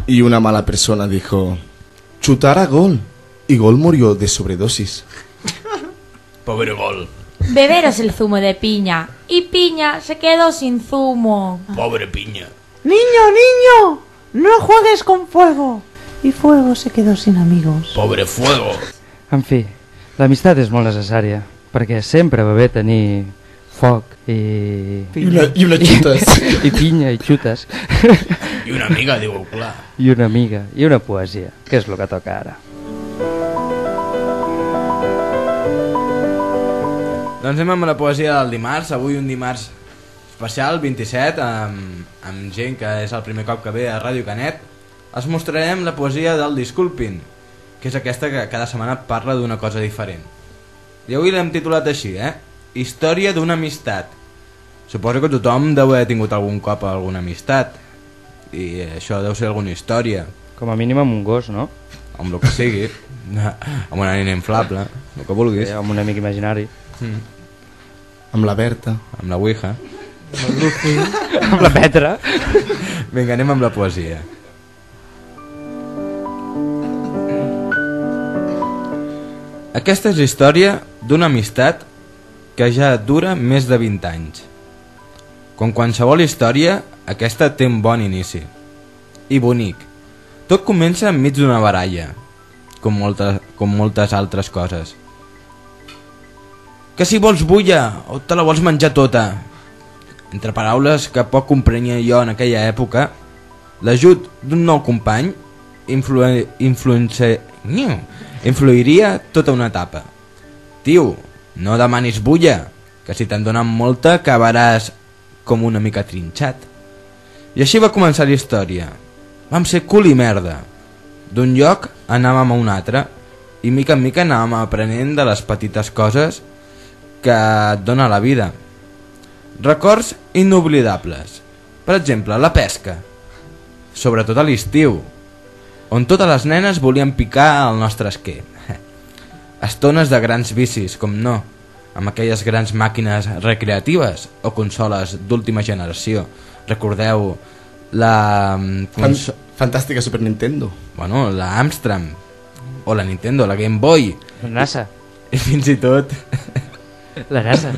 Y una mala persona dijo: chutar a Gol. Y Gol murió de sobredosis. Pobre Gol. Beberos el zumo de piña. Y Piña se quedó sin zumo. Pobre Piña. Niño, no juegues con fuego. I Fuego se quedó sin amigos. Pobre Fuego. En fi, l'amistat és molt necessària, perquè sempre va bé tenir foc i... I una xutes. I pinya i xutes. I una amiga, diu, clar. I una amiga, i una poesia, que és el que toca ara. Doncs anem amb la poesia del dimarts. Avui un dimarts especial, 27, amb gent que és el primer cop que ve a Ràdio Canet. Els mostrarem la poesia del Disculpin, que és aquesta que cada setmana parla d'una cosa diferent. I avui l'hem titulat així, Història d'una amistat. Suposo que tothom deu haver tingut algun cop alguna amistat, i això deu ser alguna història. Com a mínim amb un gos, no? Amb el que sigui, amb una nina inflable, el que vulguis. Sí, amb un amic imaginari. Amb la Berta. Amb la Ouija. Amb el Luffy. Amb la Petra. Vinga, anem amb la poesia. Aquesta és la història d'una amistat que ja dura més de 20 anys. Com qualsevol història, aquesta té un bon inici. I bonic. Tot comença enmig d'una baralla, com moltes altres coses. Que si vols bulla o te la vols menjar tota. Entre paraules que poc comprenia jo en aquella època, l'ajut d'un nou company influiria tota una etapa. Tio, no demanis bulla, que si te'n donen molta acabaràs com una mica trinxat. I així va començar la història. Vam ser cul i merda. D'un lloc anàvem a un altre i mica en mica anàvem aprenent de les petites coses que et dona la vida. Records inoblidables. Per exemple, la pesca. Sobretot a l'estiu, on totes les nenes volien picar al nostre esquer. Estones de grans vicis, com no, amb aquelles grans màquines recreatives o consoles d'última generació. Recordeu la... Fantàstica Super Nintendo. Bueno, la Amstrad, o la Nintendo, la Game Boy. La NASA. I fins i tot... La NASA.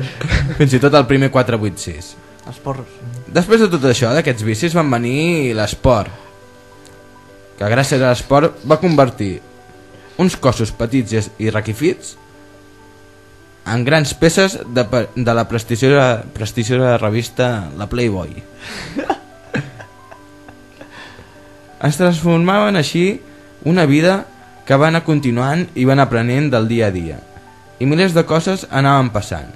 Fins i tot el primer 486. Els porros. Després de tot això, d'aquests vicis, van venir l'esport, que gràcies a l'esport va convertir uns cossos petits i requifits en grans peces de la prestigiosa revista La Playboy. Es transformaven així una vida que va anar continuant i van aprenent del dia a dia, i milers de coses anaven passant,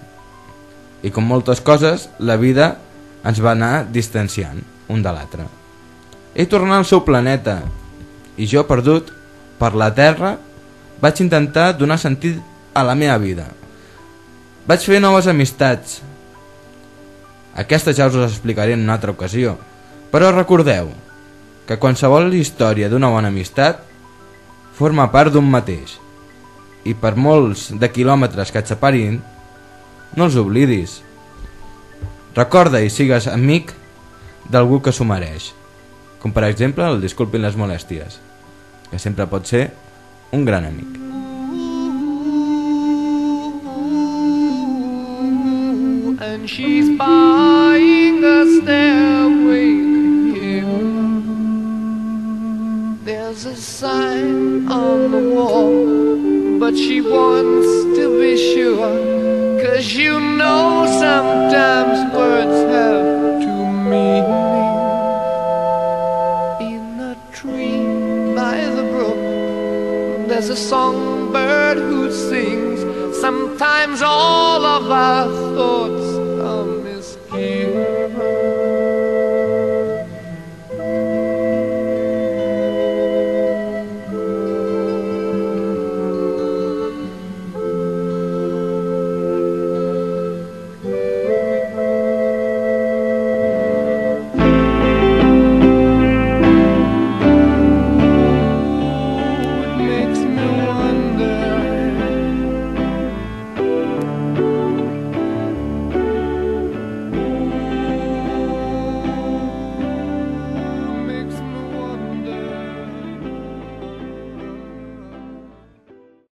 i com moltes coses la vida ens va anar distanciant un de l'altre. Ell tornà al seu planeta i jo, perdut per la Terra, vaig intentar donar sentit a la meva vida. Vaig fer noves amistats. Aquestes ja us les explicaré en una altra ocasió, però recordeu que qualsevol història d'una bona amistat forma part d'un mateix, i per molts de quilòmetres que et separin, no els oblidis. Recorda i sigues amic d'algú que s'ho mereix, com per exemple el Disculpin les molèsties, que sempre pot ser un gran amic. And she's buying a stairway to heaven. There's a sign on the wall, but she wants to be sure, 'cause you know sometimes words have two meanings. In a tree by the brook, there's a songbird who sings. Sometimes all of our thoughts